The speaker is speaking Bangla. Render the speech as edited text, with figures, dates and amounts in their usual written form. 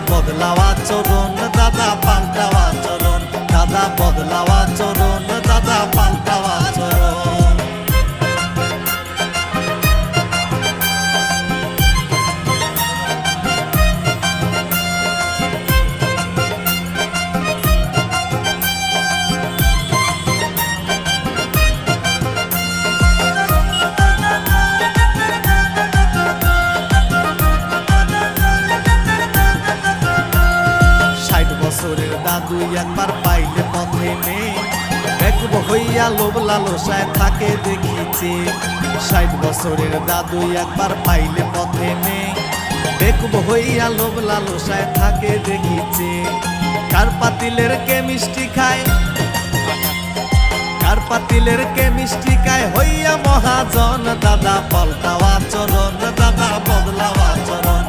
বদলাওয়া চরণ দাদা পাল্টাওয়া চরণ দাদা বদলাওয়া চরণ দাদা পাল্টাওয়া চরণ। বছরের দাদু একবার পাইলে পথে নেই বেকুব হইয়া লোভ লালসায় থাকে দেখিছে। 60 বছরের দাদু একবার পাইলে পথে নেই বেকুব হইয়া লোভ লালসায় থাকে দেখিছে। কার পাতিলের কে মিষ্টি খায় কার পাতিলের কে মিষ্টি খায় হইয়া মহাজন দাদা পাল্টাওয়া চরণ দাদা বদলাওয়া চরণ।